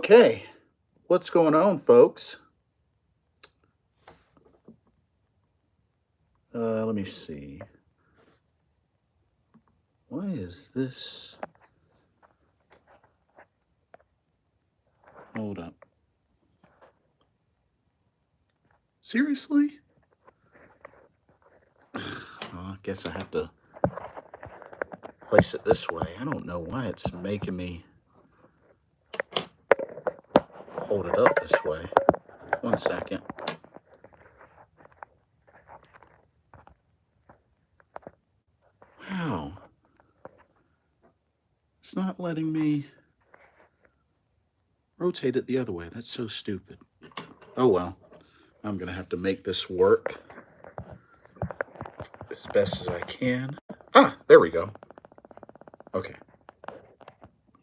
Okay, what's going on, folks? Let me see. Why is this? Hold up. Seriously? I guess I have to place it this way. I don't know why it's making me hold it up this way. One second. How? It's not letting me rotate it the other way. That's so stupid. Oh well. I'm going to have to make this work as best as I can. Ah, there we go. Okay. I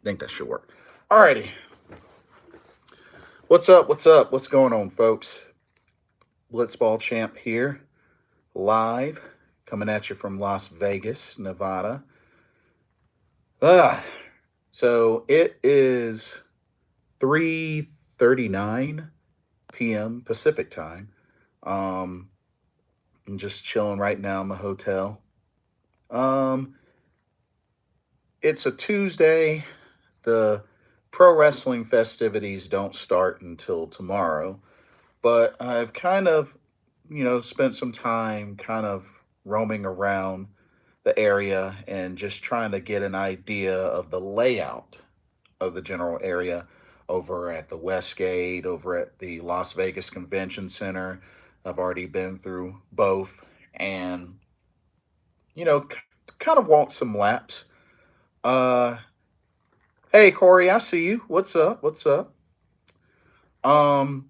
think that should work. Alrighty. What's up? What's up? What's going on, folks? Blitzball Champ here, live, coming at you from Las Vegas, Nevada. So it is 3:39 p.m. Pacific time. I'm just chilling right now in my hotel. It's a Tuesday. The pro wrestling festivities don't start until tomorrow, but I've kind of, spent some time kind of roaming around the area and just trying to get an idea of the layout of the general area over at the Westgate, over at the Las Vegas Convention Center. I've already been through both and, kind of walked some laps. Uh, hey, Corey, I see you. What's up? What's up? Um,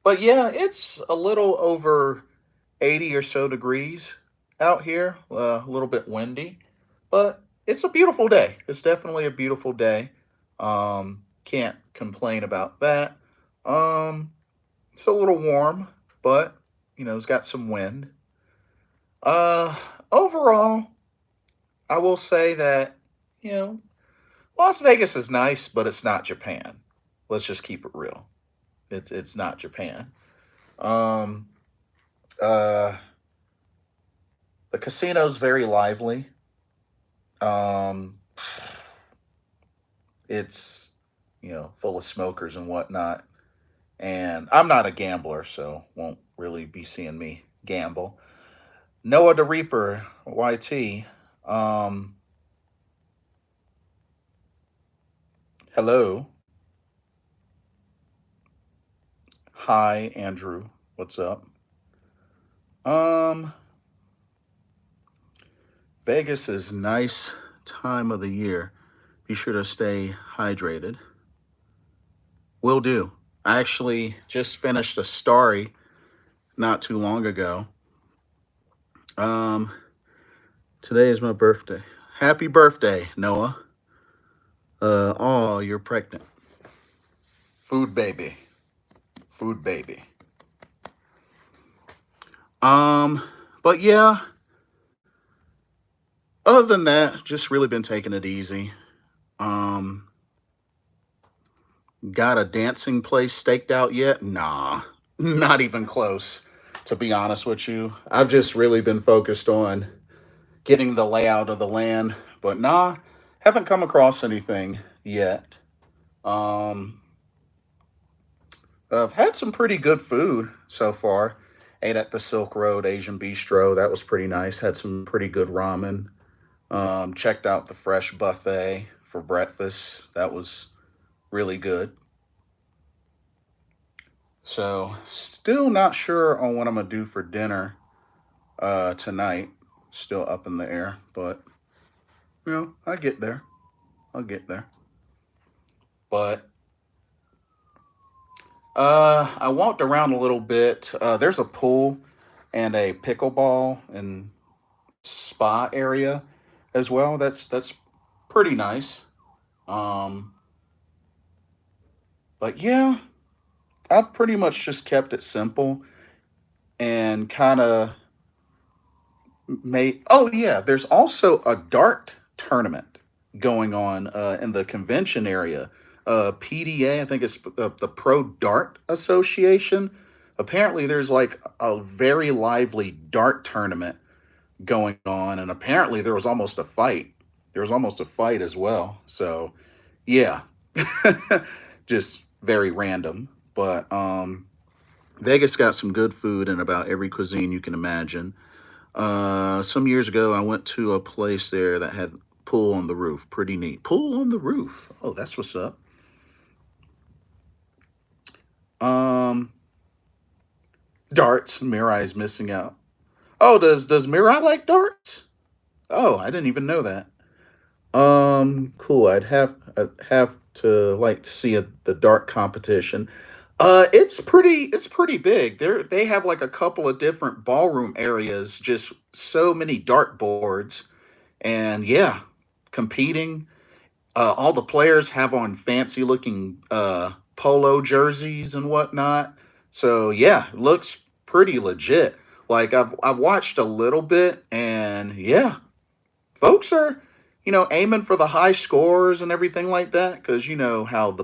but yeah, it's a little over 80 or so degrees out here, a little bit windy, but it's a beautiful day. It's definitely a beautiful day. Can't complain about that. Um, it's a little warm, but it's got some wind. Uh, Overall, I will say that you know Las Vegas is nice, but it's not Japan. Let's just keep it real. It's not Japan. Um, uh, the casino's very lively. Um, it's full of smokers and whatnot. And I'm not a gambler, so won't really be seeing me gamble. Noah the Reaper, YT. Um, Hello. Hi, Andrew. What's up? Um, Vegas is nice time of the year. Be sure to stay hydrated. Will do. I actually just finished a story not too long ago. Um, Today is my birthday. Happy birthday, Noah. Oh, you're pregnant. Food baby. Food baby. Um, but yeah, other than that, just really been taking it easy. Um, got a dancing place staked out yet? Nah, not even close, to be honest with you. I've just really been focused on getting the layout of the land, but nah, haven't come across anything yet. Um, I've had some pretty good food so far. Ate at the Silk Road Asian Bistro. That was pretty nice. Had some pretty good ramen. Checked out the Fresh Buffet for breakfast. That was really good. So, still not sure on what I'm going to do for dinner tonight. Still up in the air, but, I get there. I'll get there. But I walked around a little bit. There's a pool and a pickleball and spa area as well. That's pretty nice. Um, but yeah, I've pretty much just kept it simple and kind of made. Oh yeah, there's also a dart tournament going on in the convention area. PDA. I think it's the Pro Dart Association. Apparently, there's like a very lively dart tournament going on, and apparently there was almost a fight. There was almost a fight as well. So yeah, just very random. But Vegas got some good food in about every cuisine you can imagine. Some years ago, I went to a place there that had pool on the roof. Pretty neat. Pool on the roof. Oh, that's what's up. Um, Darts. Mirai is missing out. Oh, does Mirai like darts? Oh, I didn't even know that. Cool. I'd have to like to see the dart competition. It's pretty big. They have like a couple of different ballroom areas, just so many dart boards, and yeah, competing. All the players have on fancy looking polo jerseys and whatnot. So yeah, it looks pretty legit. Like I've watched a little bit, and yeah, folks are, aiming for the high scores and everything like that, because you know how the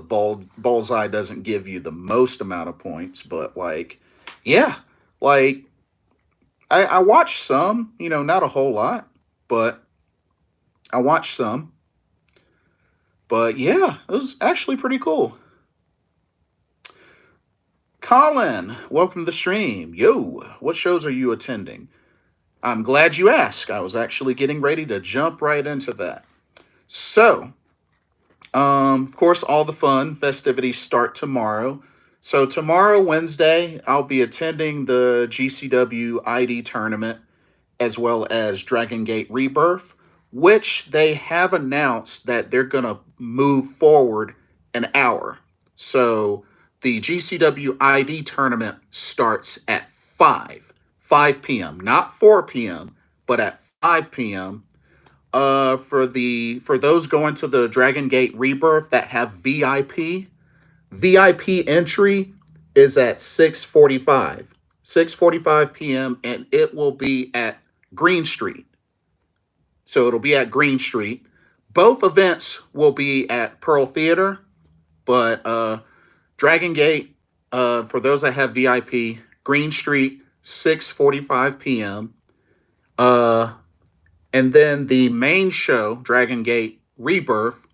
bullseye doesn't give you the most amount of points, but like, yeah, like I watched some, not a whole lot, but I watched some, but yeah, it was actually pretty cool. Colin, welcome to the stream. Yo, what shows are you attending? I'm glad you asked. I was actually getting ready to jump right into that. So, of course, all the fun festivities start tomorrow. So tomorrow, Wednesday, I'll be attending the GCW ID tournament as well as Dragon Gate Rebirth, which they have announced that they're gonna move forward an hour. So the GCW ID tournament starts at 5 p.m., not 4 p.m., but at 5 p.m. For those going to the Dragon Gate Rebirth that have VIP entry is at 6:45 p.m., and it will be at Green Street. So it'll be at Green Street. Both events will be at Pearl Theater, but Dragon Gate, for those that have VIP, Green Street, 6:45 p.m. Uh, and then the main show, Dragon Gate Rebirth,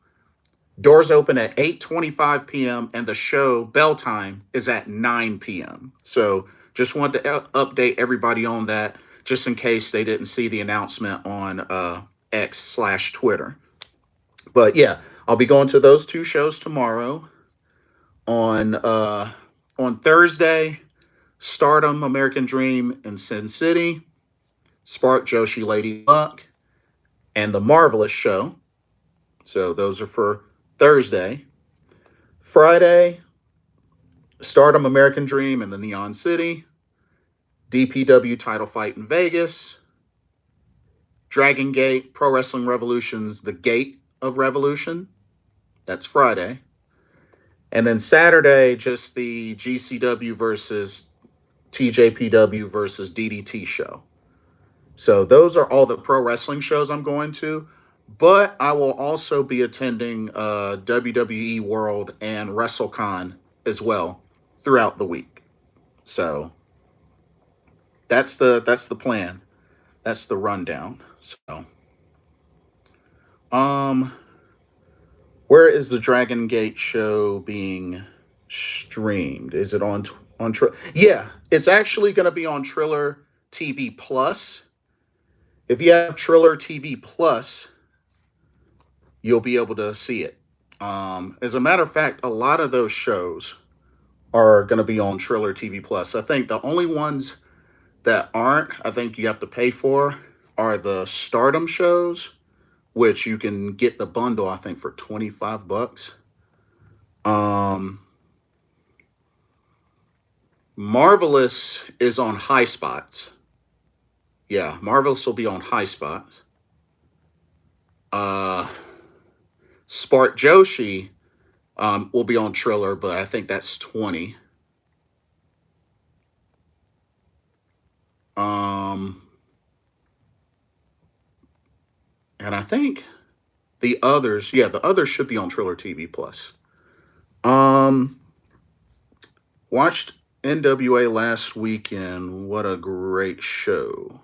doors open at 8:25 p.m. and the show bell time is at 9 p.m. So just wanted to update everybody on that, just in case they didn't see the announcement on X/Twitter. But yeah, I'll be going to those two shows tomorrow. On Thursday, Stardom, American Dream, in Sin City, Spark, Joshi, Lady Luck, and the Marvelous Show. So those are for Thursday. Friday, Stardom, American Dream, and the Neon City, DPW title fight in Vegas, Dragon Gate, Pro Wrestling Revolution's The Gate of Revolution. That's Friday. And then Saturday, just the GCW versus TJPW versus DDT show. So those are all the pro wrestling shows I'm going to. But I will also be attending WWE World and WrestleCon as well throughout the week. So that's the plan. That's the rundown. So, um, where is the Dragon Gate show being streamed? Is it on Yeah, it's actually going to be on Triller TV Plus. If you have Triller TV Plus, you'll be able to see it. As a matter of fact, a lot of those shows are going to be on Triller TV Plus. I think the only ones that aren't, I think you have to pay for, are the Stardom shows, which you can get the bundle, I think, for 25 bucks. Um, Marvelous is on High Spots. Yeah, Marvelous will be on High Spots. Uh, Spark Joshi will be on Triller, but I think that's 20. Um, and I think the others should be on Triller TV Plus. Watched NWA last weekend. What a great show.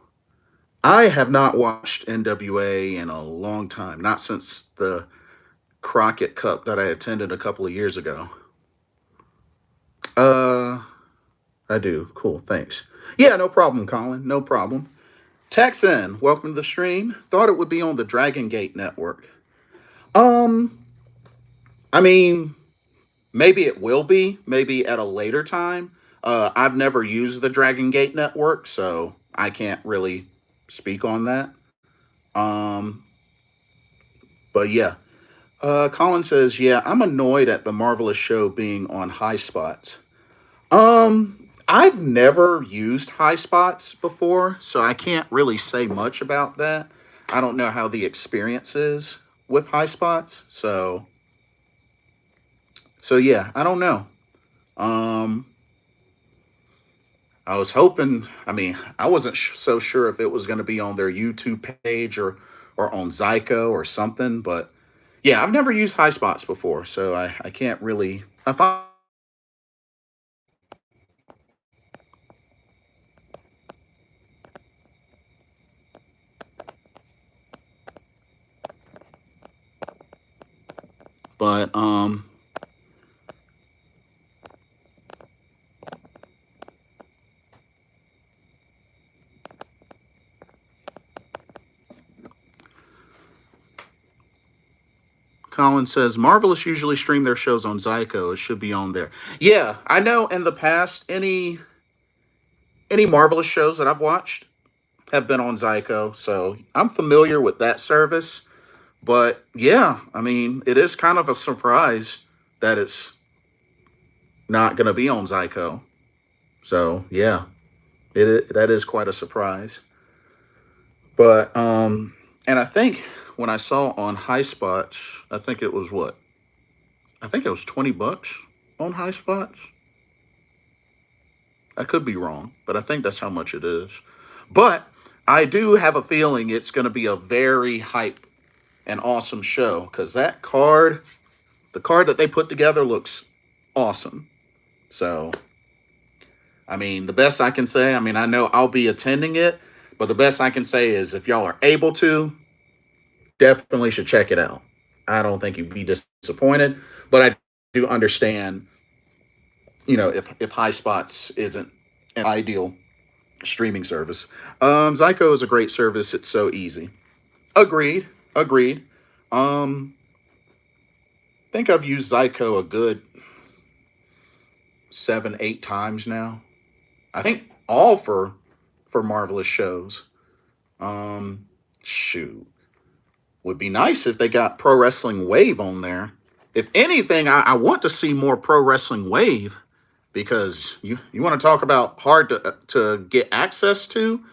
I have not watched NWA in a long time, not since the Crockett Cup that I attended a couple of years ago. Uh, I do. Cool. Thanks. Yeah, no problem, Colin. No problem. Texan, welcome to the stream. Thought it would be on the Dragon Gate network. Um, I mean, maybe it will be, maybe at a later time. I've never used the Dragon Gate network, so I can't really speak on that. Um, but yeah. Colin says, yeah, I'm annoyed at the Marvelous show being on high spots. I've never used high spots before, so I can't really say much about that. I don't know how the experience is with high spots, so yeah, I don't know. Um, I was hoping. I mean, I wasn't so sure if it was going to be on their YouTube page or on Zyko or something, but yeah, I've never used high spots before, so I can't really. I find, but Colin says Marvelous usually stream their shows on Zyko. It should be on there. Yeah, I know. In the past, any Marvelous shows that I've watched have been on Zyko, so I'm familiar with that service. But yeah, I mean, it is kind of a surprise that it's not going to be on Zyko. So yeah, that is quite a surprise. But and I think when I saw on High Spots, I think it was what? I think it was $20 on High Spots. I could be wrong, but I think that's how much it is. But I do have a feeling it's going to be a very hype and awesome show because the card that they put together looks awesome. So, I mean, the best I can say, I mean, I know I'll be attending it, but the best I can say is if y'all are able to, definitely should check it out. I don't think you'd be disappointed, but I do understand, if High Spots isn't an ideal streaming service. Zyko is a great service. It's so easy. Agreed. Agreed. I think I've used Zyko a good 7, 8 times now. I think all for Marvelous shows. Um, Shoot, would be nice if they got Pro Wrestling Wave on there. If anything, I want to see more Pro Wrestling Wave because you want to talk about hard to get access to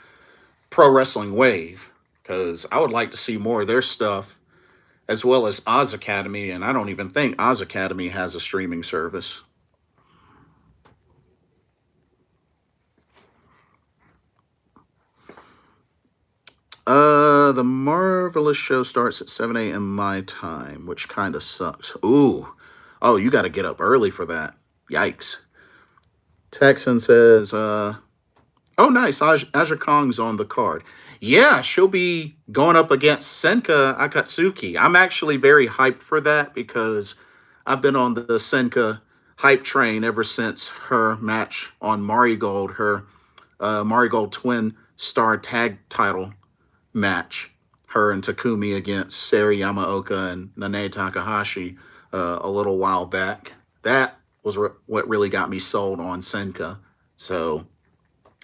Pro Wrestling Wave because I would like to see more of their stuff as well as Oz Academy, and I don't even think Oz Academy has a streaming service. The Marvelous show starts at 7 a.m. my time, which kind of sucks. Ooh. Oh, you got to get up early for that. Yikes. Texan says, oh, nice. Aja Kong's on the card. Yeah, she'll be going up against Senka Akatsuki. I'm actually very hyped for that because I've been on the Senka hype train ever since her match on Marigold, her Marigold twin star tag title match. Her and Takumi against Sari Yamaoka and Nanae Takahashi a little while back. That was what really got me sold on Senka. So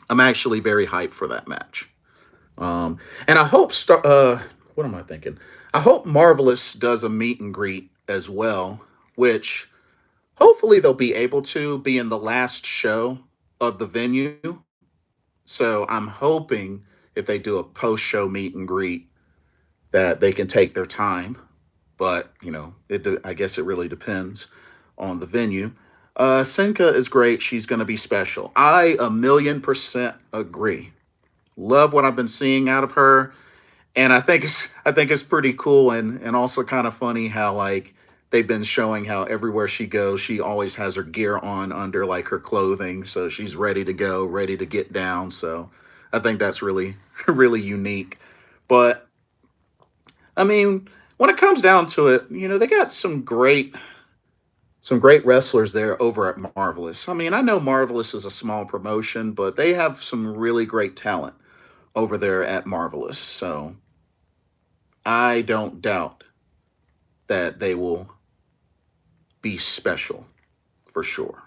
I'm actually very hyped for that match. And I hope what am I thinking? I hope Marvelous does a meet and greet as well, which hopefully they'll be able to be in the last show of the venue. So I'm hoping if they do a post show meet and greet that they can take their time. But I guess it really depends on the venue. Senka is great. She's going to be special. I 1,000,000% agree. Love what I've been seeing out of her, and I think it's pretty cool and also kind of funny how like they've been showing how everywhere she goes, she always has her gear on under like her clothing, so she's ready to go, ready to get down. So I think that's really really unique. But I mean, when it comes down to it, they got some great wrestlers there over at Marvelous. I mean, I know Marvelous is a small promotion, but they have some really great talent over there at Marvelous. So I don't doubt that they will be special for sure.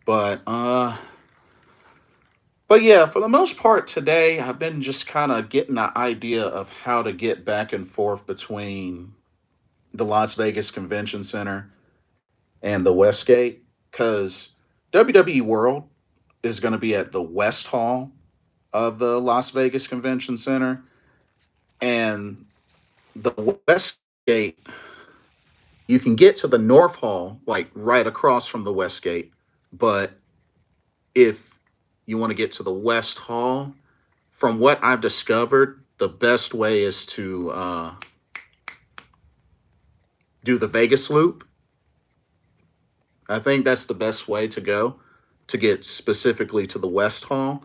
But but yeah, for the most part today, I've been just kind of getting an idea of how to get back and forth between the Las Vegas Convention Center and the Westgate because WWE World is going to be at the West Hall of the Las Vegas Convention Center, and the Westgate, you can get to the North Hall like right across from the Westgate, but if you want to get to the West Hall, from what I've discovered, the best way is to do the Vegas Loop. I think that's the best way to go to get specifically to the West Hall.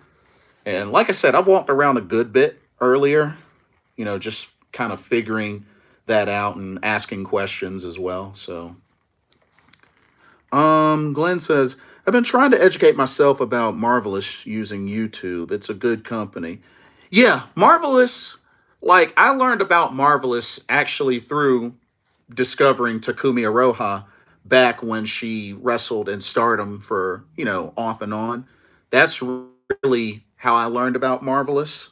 And like I said, I've walked around a good bit earlier, just kind of figuring that out and asking questions as well. So, Glenn says, I've been trying to educate myself about Marvelous using YouTube. It's a good company. Yeah, Marvelous, like I learned about Marvelous actually through discovering Takumi Aroha back when she wrestled in Stardom for, off and on. That's really how I learned about Marvelous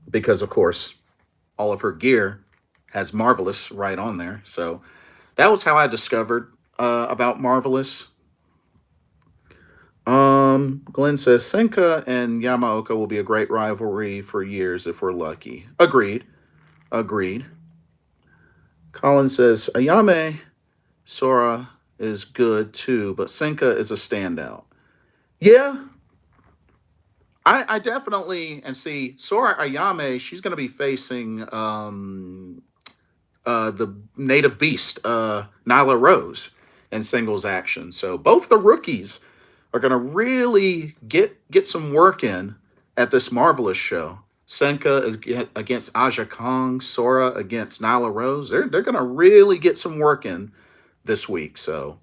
because, of course, all of her gear has Marvelous right on there. So that was how I discovered about Marvelous. Glenn says Senka and Yamaoka will be a great rivalry for years if we're lucky. Agreed. Agreed. Colin says Ayame Sora is good too, but Senka is a standout. Yeah, I definitely and see Sora Ayame. She's going to be facing the native beast Nyla Rose in singles action. So both the rookies are going to really get some work in at this Marvelous show. Senka is against Aja Kong, Sora against Nyla Rose. They're going to really get some work in this week. So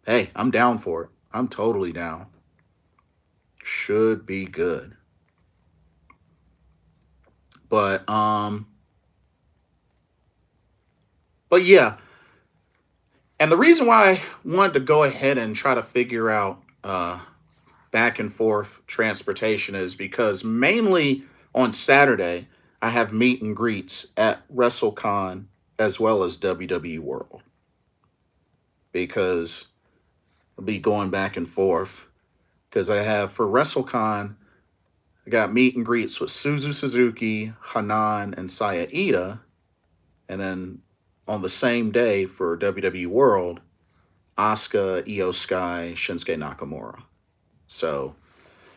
hey, I'm down for it. I'm totally down. Should be good. But but yeah, and the reason why I wanted to go ahead and try to figure out back and forth transportation is because mainly on Saturday I have meet and greets at WrestleCon as well as WWE World because I'll be going back and forth because I have for WrestleCon I got meet and greets with Suzu Suzuki, Hanan, and Saya Ida. And then on the same day for WWE World, Asuka, Io Sky, Shinsuke Nakamura. So,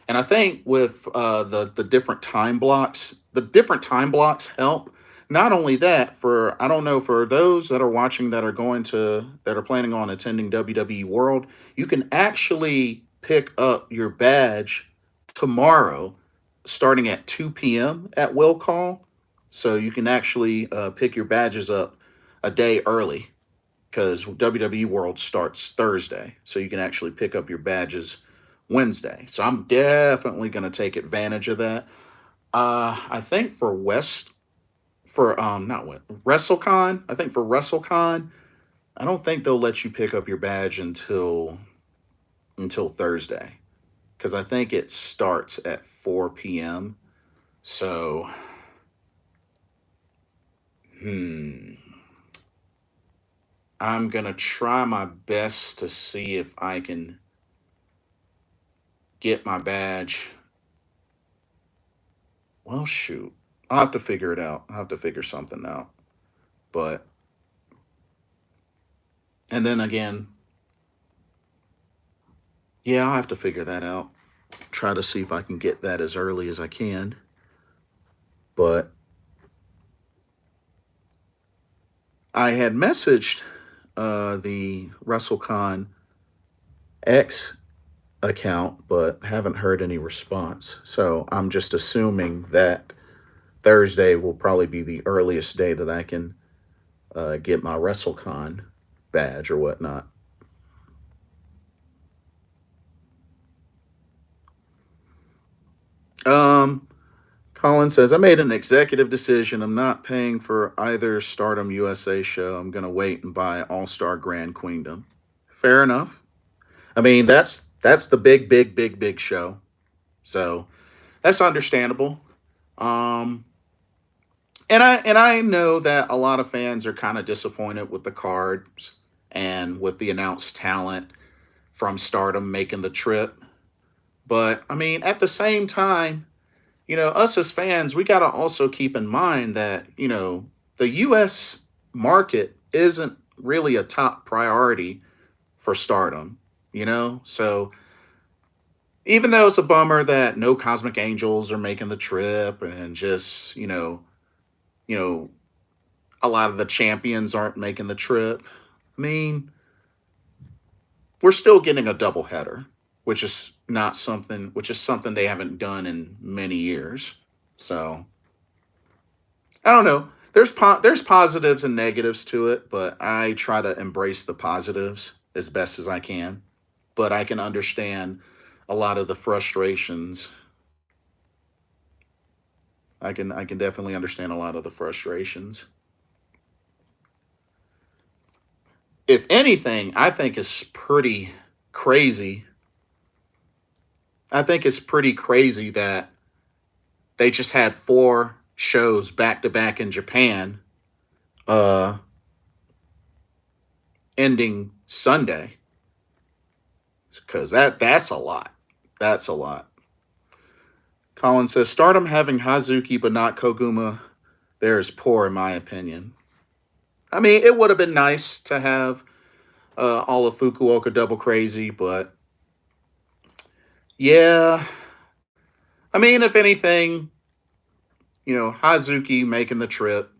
and I think with the different time blocks help. Not only that, for I don't know for those that are watching that are planning on attending WWE World, you can actually pick up your badge tomorrow, starting at 2 p.m. at Will Call. So you can actually pick your badges up a day early because WWE World starts Thursday. So you can actually pick up your badges Wednesday. So I'm definitely going to take advantage of that. I think for West for not what WrestleCon. I think for WrestleCon, I don't think they'll let you pick up your badge until Thursday because I think it starts at 4 p.m. So, hmm, I'm gonna try my best to see if I can get my badge. Well, shoot, I'll have to figure it out. I'll have to figure something out. But and then again, yeah, I'll have to figure that out. Try to see if I can get that as early as I can. But I had messaged the WrestleCon X account, but haven't heard any response. So I'm just assuming that Thursday will probably be the earliest day that I can get my WrestleCon badge or whatnot. Um, Colin says, I made an executive decision. I'm not paying for either Stardom USA show. I'm going to wait and buy All Star Grand Queendom. Fair enough. I mean, that's the big show. So that's understandable. Um, and I know that a lot of fans are kind of disappointed with the cards and with the announced talent from Stardom making the trip. But I mean, at the same time, us as fans, we got to also keep in mind that, the US market isn't really a top priority for Stardom, So even though it's a bummer that no Cosmic Angels are making the trip and just, you know, a lot of the champions aren't making the trip. I mean, we're still getting a double header, which is something they haven't done in many years. So I don't know. There's positives and negatives to it, but I try to embrace the positives as best as I can. But I can understand a lot of the frustrations. I can definitely understand a lot of the frustrations. If anything, I think it's pretty crazy. I think it's pretty crazy that they just had four shows back to back in Japan, uh, ending Sunday, because that's a lot. That's a lot. Colin says Stardom having Hazuki but not Koguma there is poor in my opinion. I mean, it would have been nice to have all of Fukuoka double crazy, but yeah. I mean, if anything, Hazuki making the trip.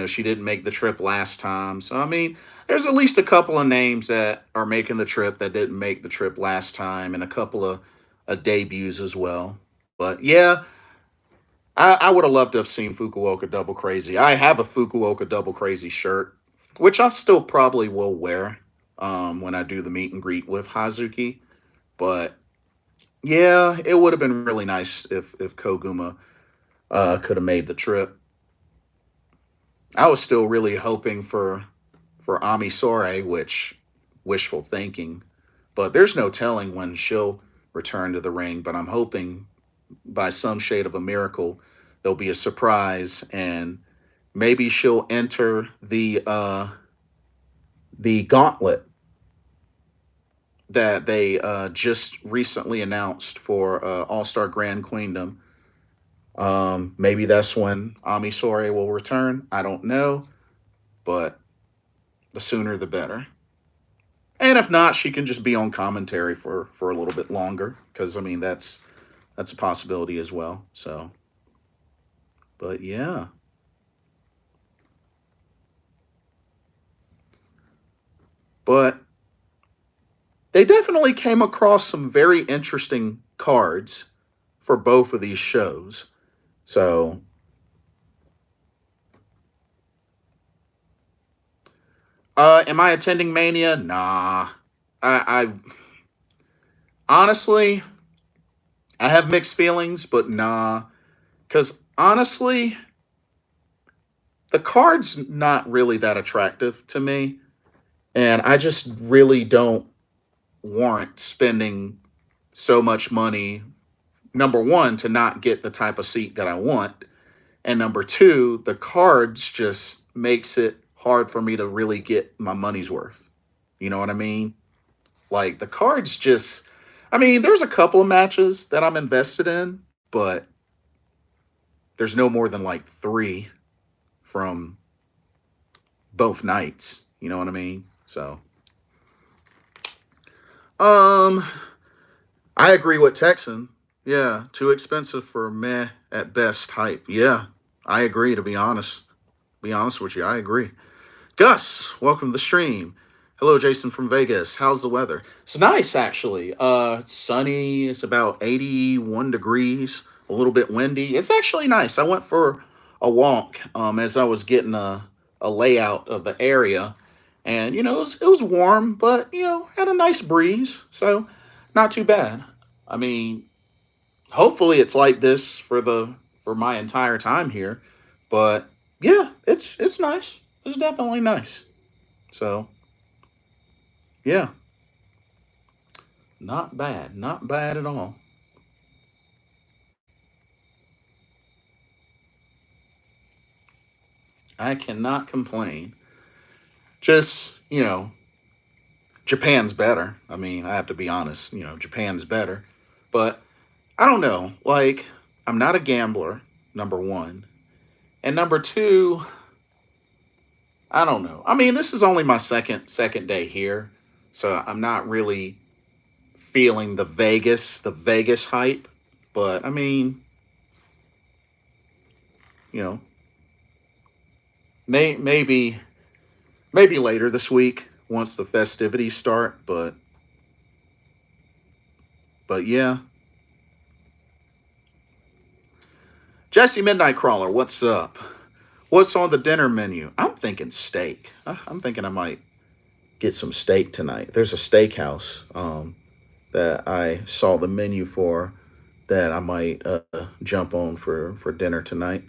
She didn't make the trip last time. So, I mean, there's at least a couple of names that are making the trip that didn't make the trip last time and a couple of debuts as well. But yeah, I would have loved to have seen Fukuoka Double Crazy. I have a Fukuoka Double Crazy shirt, which I still probably will wear when I do the meet and greet with Hazuki. But yeah, it would have been really nice if Koguma could have made the trip. I was still really hoping for Ami Sore, which wishful thinking, but there's no telling when she'll return to the ring. But I'm hoping by some shade of a miracle there'll be a surprise and maybe she'll enter the gauntlet that they just recently announced for All Star Grand Queendom. Maybe that's when Ami Sore will return. I don't know, but the sooner the better. And if not, she can just be on commentary for a little bit longer because I mean that's a possibility as well. So, but yeah, but they definitely came across some very interesting cards for both of these shows. So, am I attending Mania? Nah. I honestly I have mixed feelings, but nah. Because honestly, the card's not really that attractive to me. And I just really don't warrant spending so much money, number one, to not get the type of seat that I want. And number two, the cards just makes it hard for me to really get my money's worth. You know what I mean? Like the cards just I mean, there's a couple of matches that I'm invested in, but there's no more than like three from both nights. You know what I mean? So, um, I agree with Texan. Yeah, too expensive for meh at best hype. Yeah, I agree. To be honest with you, I agree. Gus, welcome to the stream. Hello, Jason from Vegas. How's the weather? It's nice, actually. It's sunny. It's about 81 degrees. A little bit windy. It's actually nice. I went for a walk as I was getting a layout of the area, and it was warm, but had a nice breeze, so not too bad. I mean, hopefully it's like this for my entire time here, but yeah, it's nice. It's definitely nice. So yeah, not bad, not bad at all. I cannot complain. Just Japan's better. I mean, I have to be honest. Japan's better, but I don't know. Like, I'm not a gambler. Number one, and number two, I don't know. I mean, this is only my second day here, so I'm not really feeling the Vegas hype. But I mean, you know, maybe later this week once the festivities start. But yeah, Jesse Midnight Crawler, what's up? What's on the dinner menu? I'm thinking steak. I'm thinking I might get some steak tonight. There's a steakhouse that I saw the menu for that I might jump on for dinner tonight.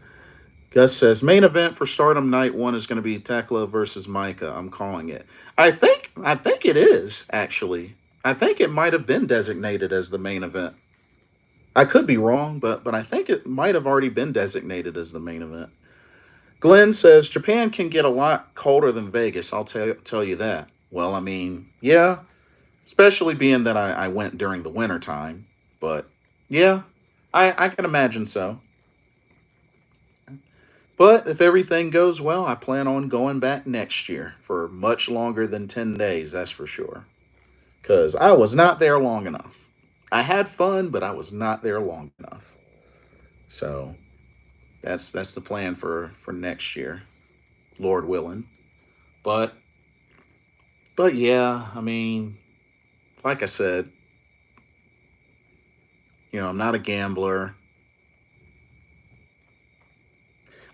Gus says main event for Stardom Night One is going to be Tekla versus Micah. I'm calling it. I think it is actually. I think it might have been designated as the main event. I could be wrong, but I think it might have already been designated as the main event. Glenn says Japan can get a lot colder than Vegas. I'll tell you that. Well, I mean, yeah, especially being that I went during the winter time. But yeah, I can imagine so. But if everything goes well, I plan on going back next year for much longer than 10 days, that's for sure. Because I was not there long enough. I had fun, but I was not there long enough. So that's the plan for next year, Lord willing. But but yeah, I mean, like I said, I'm not a gambler.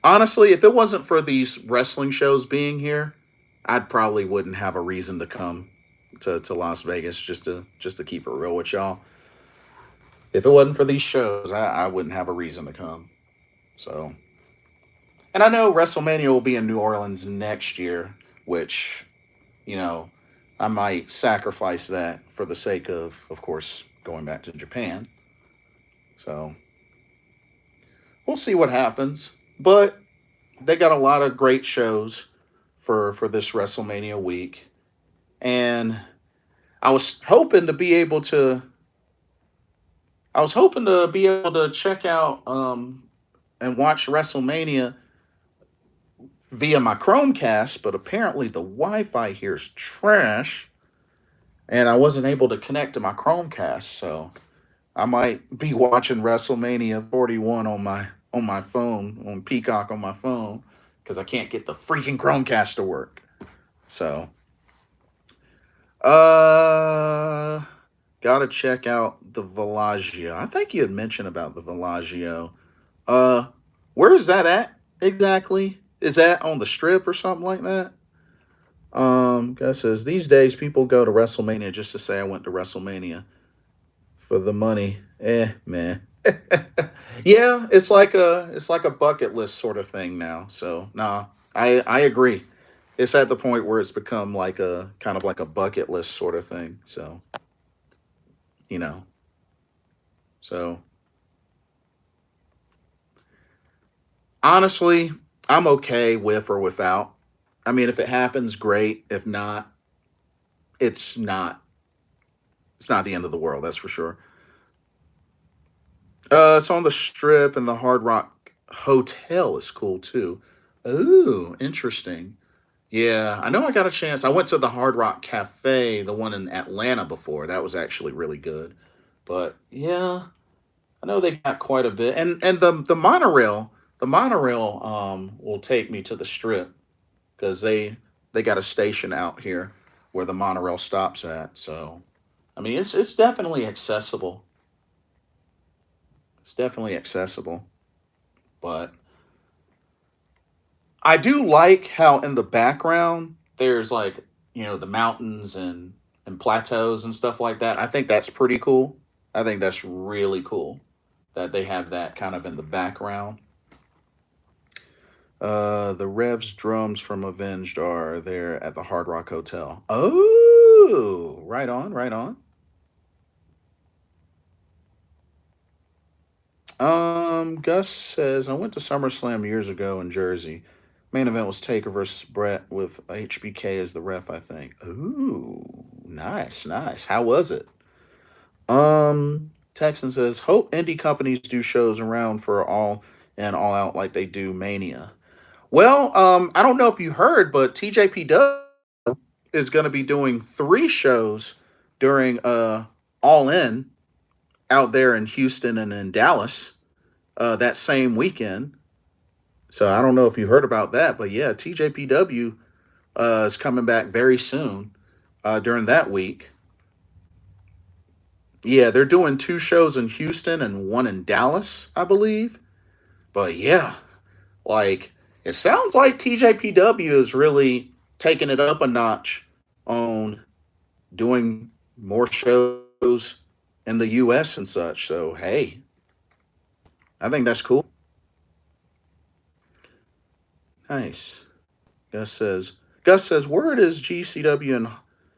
Honestly, if it wasn't for these wrestling shows being here, I'd probably wouldn't have a reason to come to Las Vegas just to keep it real with y'all. If it wasn't for these shows, I wouldn't have a reason to come. So, and I know WrestleMania will be in New Orleans next year, which you know I might sacrifice that for the sake of course, going back to Japan. So we'll see what happens. But they got a lot of great shows for this WrestleMania week, and I was hoping to be able to. I was hoping to be able to check out and watch WrestleMania via my Chromecast, but apparently the Wi-Fi here is trash, and I wasn't able to connect to my Chromecast, so I might be watching WrestleMania 41 on my phone on Peacock on my phone because I can't get the freaking Chromecast to work. So, uh, gotta check out the Villaggio. I think you had mentioned about the Villaggio. Uh, where is that at exactly? Is that on the strip or something like that? Guy says these days people go to WrestleMania just to say I went to WrestleMania for the money. Man. Yeah, it's like a bucket list sort of thing now. So nah, I agree. It's at the point where it's become like a kind of like a bucket list sort of thing. So you know, so honestly, I'm okay with or without. I mean, if it happens, great. If not, it's not. It's not the end of the world. That's for sure. It's on the Strip, and the Hard Rock Hotel is cool too. Ooh, interesting. Yeah, I know I got a chance. I went to the Hard Rock Cafe, the one in Atlanta before. That was actually really good. But yeah, I know they got quite a bit. And the monorail will take me to the Strip because they got a station out here where the monorail stops at. So I mean, it's definitely accessible. It's definitely accessible. But I do like how in the background there's like, the mountains and plateaus and stuff like that. I think that's pretty cool. I think that's really cool that they have that kind of in the background. The Revs drums from Avenged are there at the Hard Rock Hotel. Oh, right on, right on. Gus says I went to SummerSlam years ago in Jersey. Main event was Taker versus Brett with HBK as the ref, I think. Ooh, nice, nice. How was it? Texan says hope indie companies do shows around for all and all out like they do Mania. Well, I don't know if you heard, but TJPW is going to be doing 3 shows during All In out there in Houston and in Dallas that same weekend. So I don't know if you heard about that, but yeah, TJPW is coming back very soon during that week. Yeah, they're doing 2 shows in Houston and one in Dallas, I believe. But yeah, like it sounds like TJPW is really taking it up a notch on doing more shows in the US and such. So hey, I think that's cool. Nice. Gus says Gus says word is GCW and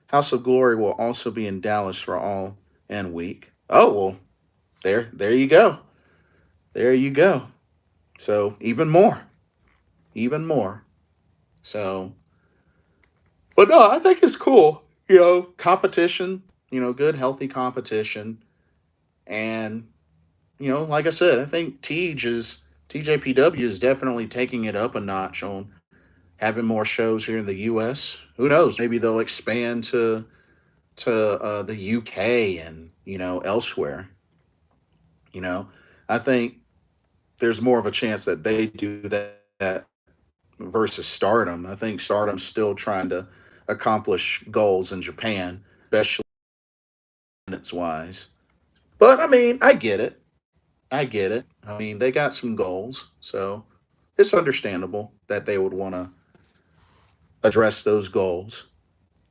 House of Glory will also be in Dallas for all and week. Oh well, there you go. There you go. So even more. Even more. So but no, I think it's cool. Competition, good healthy competition. And, like I said, I think TJPW is definitely taking it up a notch on having more shows here in the US. Who knows? Maybe they'll expand to the UK and elsewhere. You know, I think there's more of a chance that they do that versus Stardom. I think Stardom's still trying to accomplish goals in Japan, especially attendance wise. But I mean, I get it. I get it. I mean, they got some goals, so it's understandable that they would want to address those goals.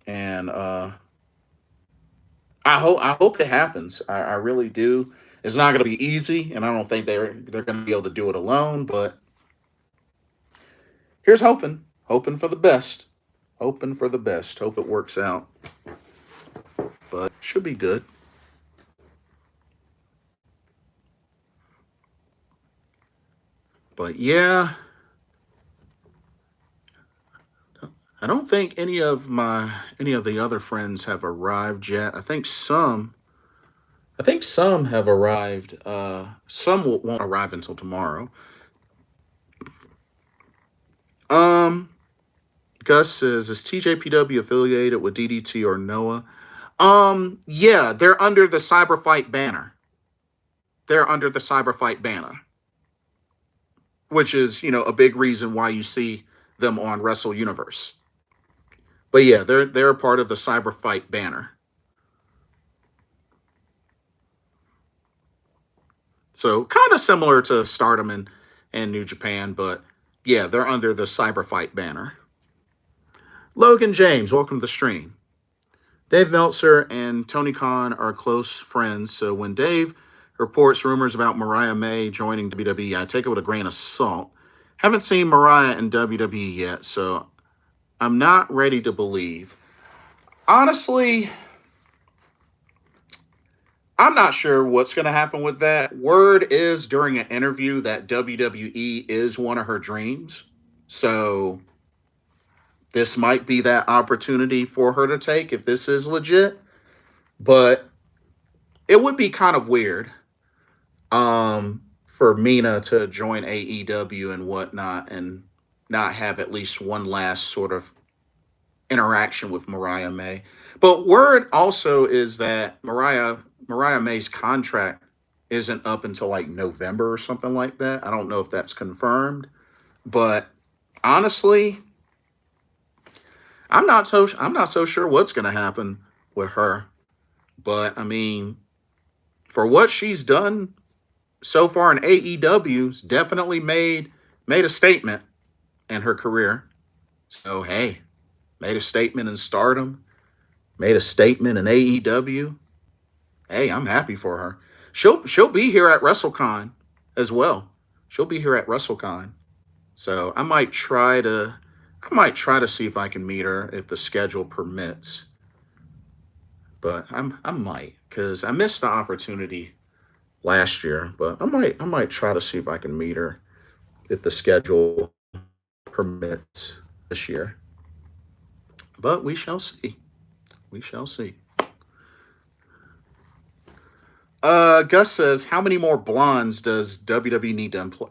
And I hope it happens. I really do. It's not going to be easy, and I don't think they're going to be able to do it alone. But here's hoping for the best, hoping for the best. Hope it works out, but should be good. But yeah, I don't think any of the other friends have arrived yet. I think some have arrived. Some won't arrive until tomorrow. Um, Gus says, is TJPW affiliated with DDT or Noah? Yeah, they're under the Cyberfight banner. They're under the Cyberfight banner, which is, a big reason why you see them on Wrestle Universe. But yeah, they're a part of the Cyberfight banner. So kind of similar to Stardom and New Japan, but yeah, they're under the Cyberfight banner. Logan James, welcome to the stream. Dave Meltzer and Tony Khan are close friends, so when Dave reports rumors about Mariah May joining WWE, I take it with a grain of salt. Haven't seen Mariah in WWE yet, so I'm not ready to believe. Honestly, I'm not sure what's going to happen with that. Word is during an interview that WWE is one of her dreams. So this might be that opportunity for her to take if this is legit. But it would be kind of weird for Mina to join AEW and whatnot and not have at least one last sort of interaction with Mariah May. But word also is that Mariah May's contract isn't up until like November or something like that. I don't know if that's confirmed, but honestly, I'm not so sure what's going to happen with her, but I mean, for what she's done so far in AEW's definitely made a statement in her career. So hey, made a statement in Stardom, made a statement in AEW. Hey, I'm happy for her. She'll be here at WrestleCon as well. She'll be here at WrestleCon. So I might try to see if I can meet her if the schedule permits. But I might because I missed the opportunity last year. But I might try to see if I can meet her if the schedule permits this year. But we shall see. We shall see. Gus says, how many more blondes does WWE need to employ?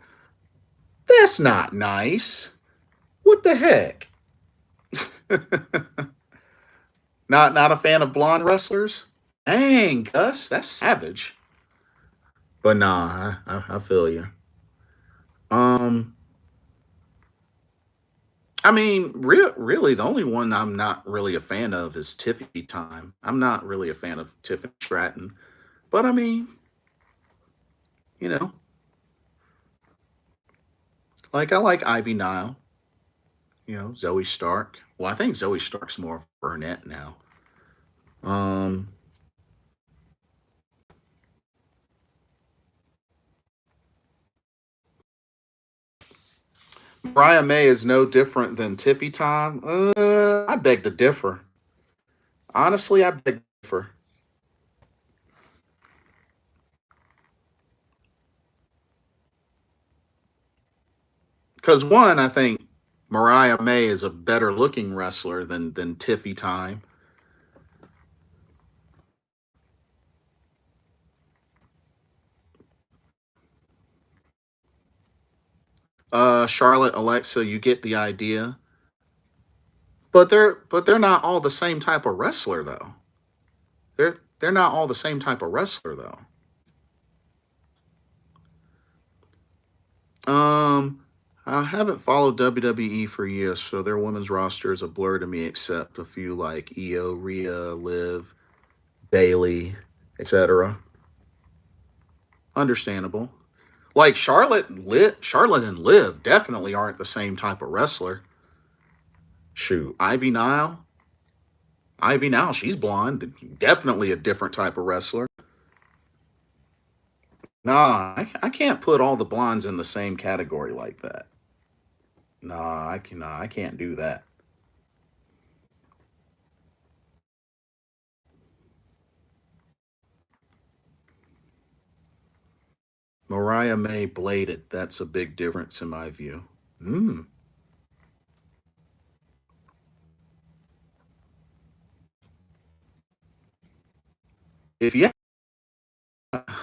That's not nice. What the heck? Not a fan of blonde wrestlers? Dang, Gus, that's savage. But nah, I feel you. Um, I mean, really, the only one I'm not really a fan of is Tiffany Time. I'm not really a fan of Tiffany Stratton, but I mean, you know, like I like Ivy Nile. Zoe Stark. Well, I think Zoe Stark's more Burnett now. Um, Mariah May is no different than Tiffy Time. I beg to differ. Honestly, I beg to differ. Because one, I think Mariah May is a better looking wrestler than Tiffy Time. Charlotte, Alexa, you get the idea. But they're not all the same type of wrestler though. They're not all the same type of wrestler though. Um, I haven't followed WWE for years, so their women's roster is a blur to me, except a few like Io, Rhea, Liv, Bailey, etc. Understandable. Like Charlotte and Liv definitely aren't the same type of wrestler. Shoot, Ivy Nile, she's blonde, definitely a different type of wrestler. Nah, I can't put all the blondes in the same category like that. Nah, I can. Nah, I can't do that. Mariah May bladed. That's a big difference in my view. Mm. If you,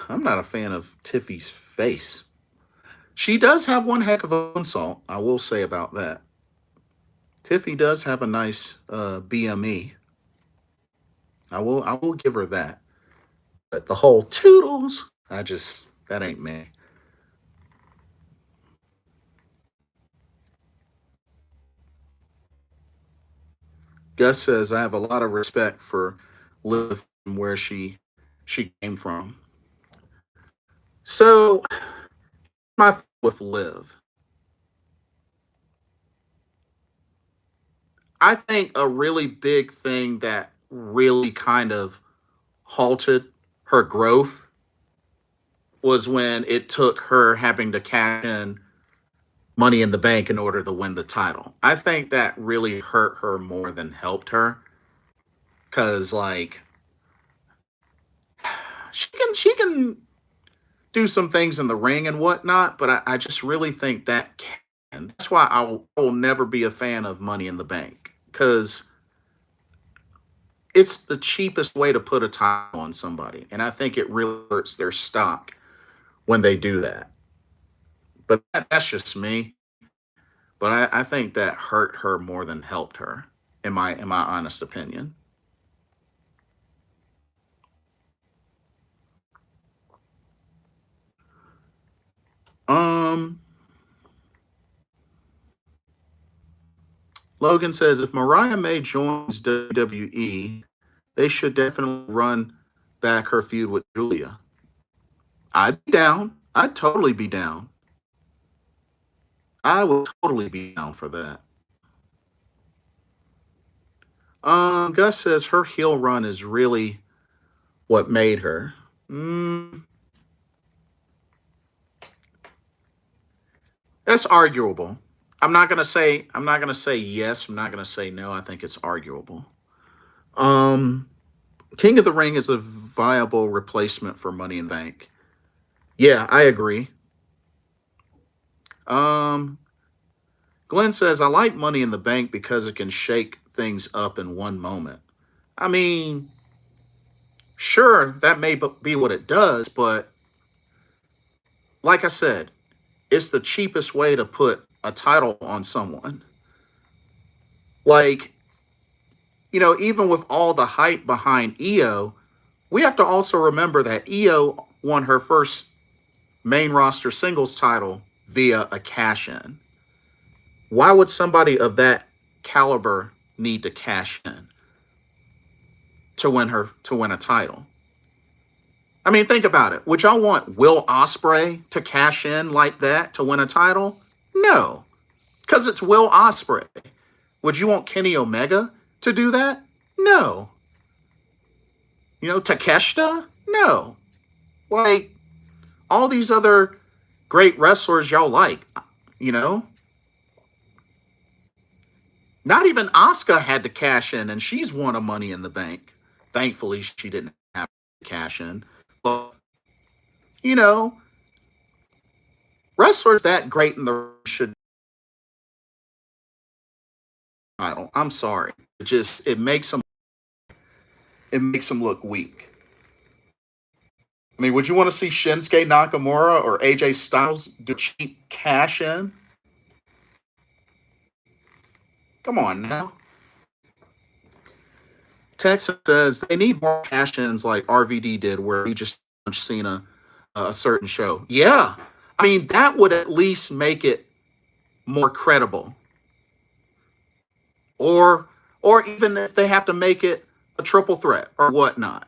I'm not a fan of Tiffy's face. She does have one heck of a insult. I will say about that. Tiffy does have a nice BME. I will give her that. But the whole toodles, that ain't me. Gus says I have a lot of respect for Liv and where she came from. So my with Liv, I think a really big thing that really kind of halted her growth was when it took her having to cash in Money in the Bank in order to win the title. I think that really hurt her more than helped her because like she can do some things in the ring and whatnot, but I just really think that can. That's why I will never be a fan of Money in the Bank because it's the cheapest way to put a title on somebody, and I think it really hurts their stock when they do that. But that's just me. But I think that hurt her more than helped her, in my honest opinion. Um, Logan says if Mariah May joins WWE, they should definitely run back her feud with Julia. I'd be down. I'd totally be down. I would totally be down for that. Gus says her heel run is really what made her. That's arguable. I'm not gonna say yes. I'm not gonna say no. I think it's arguable. Um, King of the Ring is a viable replacement for Money in the Bank. Yeah, I agree. Um, Glenn says I like Money in the Bank because it can shake things up in one moment. I mean, sure, that may be what it does, but like I said, it's the cheapest way to put a title on someone. Like, even with all the hype behind Io, we have to also remember that Io won her first main roster singles title via a cash in. Why would somebody of that caliber need to cash in to win a title? I mean, think about it. Would y'all want Will Ospreay to cash in like that to win a title? No, because it's Will Ospreay. Would you want Kenny Omega to do that? No. Takeshita? No. Like all these other great wrestlers y'all like, you know? Not even Asuka had to cash in, and she's won a Money in the Bank. Thankfully, she didn't have to cash in. But, you know, wrestlers that great in the should title. I'm sorry. It makes them look weak. I mean, would you want to see Shinsuke Nakamura or AJ Styles do cheap cash in? Come on now. Texas says they need more cash ins like RVD did, where he just seen a certain show. Yeah. I mean, that would at least make it more credible. Or even if they have to make it a triple threat or whatnot.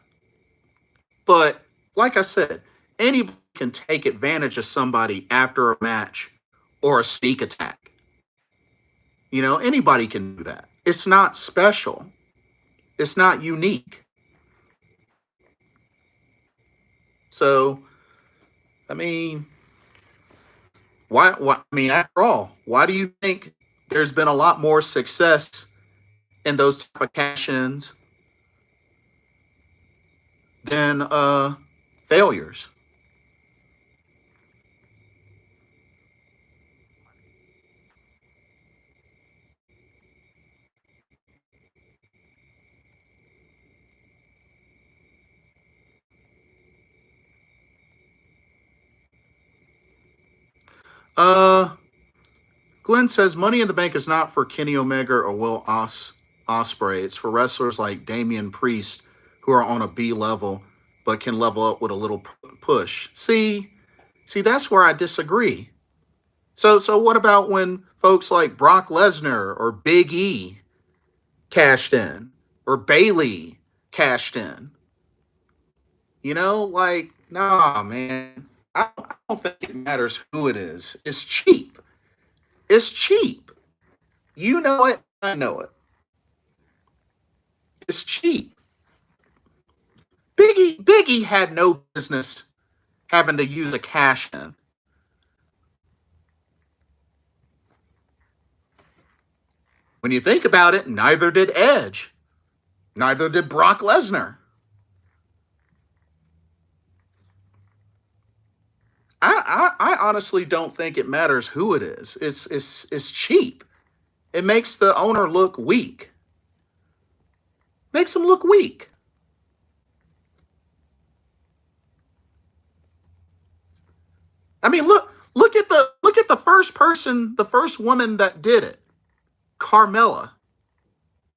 But like I said, anybody can take advantage of somebody after a match or a sneak attack. Anybody can do that. It's not special. It's not unique. So, I mean, why? I mean, after all, why do you think there's been a lot more success in those type of cash-ins than failures? Uh, Glenn says Money in the Bank is not for Kenny Omega or Will Ospreay. It's for wrestlers like Damian Priest who are on a B level but can level up with a little push. See, that's where I disagree. So what about when folks like Brock Lesnar or Big E cashed in or Bailey cashed in? Like, nah, man. I don't think it matters who it is. It's cheap. It's cheap. You know it. I know it. It's cheap. Biggie had no business having to use a cash in. When you think about it, neither did Edge. Neither did Brock Lesnar. I honestly don't think it matters who it is. It's cheap. It makes the owner look weak. Makes him look weak. I mean, look at the first person, the first woman that did it, Carmella,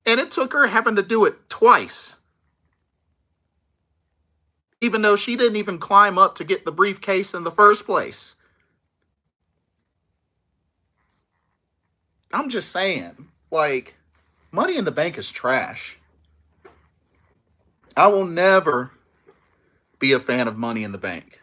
and it took her having to do it twice, even though she didn't even climb up to get the briefcase in the first place. I'm just saying. Like, Money in the Bank is trash. I will never be a fan of Money in the Bank.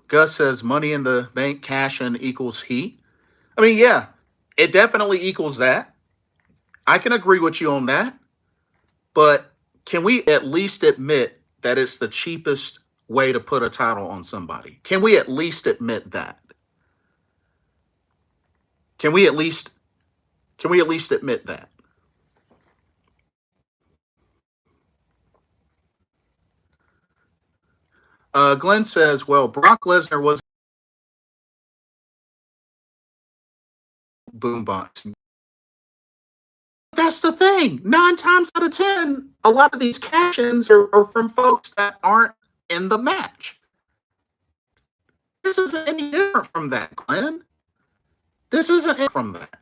Gus says Money in the Bank cash in equals heat. I mean, yeah, it definitely equals that. I can agree with you on that. But can we at least admit that it's the cheapest way to put a title on somebody? Can we at least admit that? Can we at least admit that? Glenn says, "Well, Brock Lesnar was boombox." That's the thing. 9 times out of 10, a lot of these cash-ins are from folks that aren't in the match. This isn't any different from that, Glenn. This isn't it from that.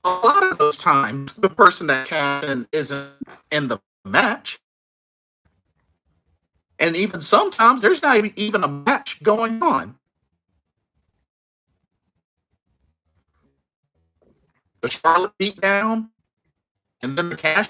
A lot of those times, the person that cashed in isn't in the match. And even sometimes there's not even a match going on. The Charlotte beatdown and then the cash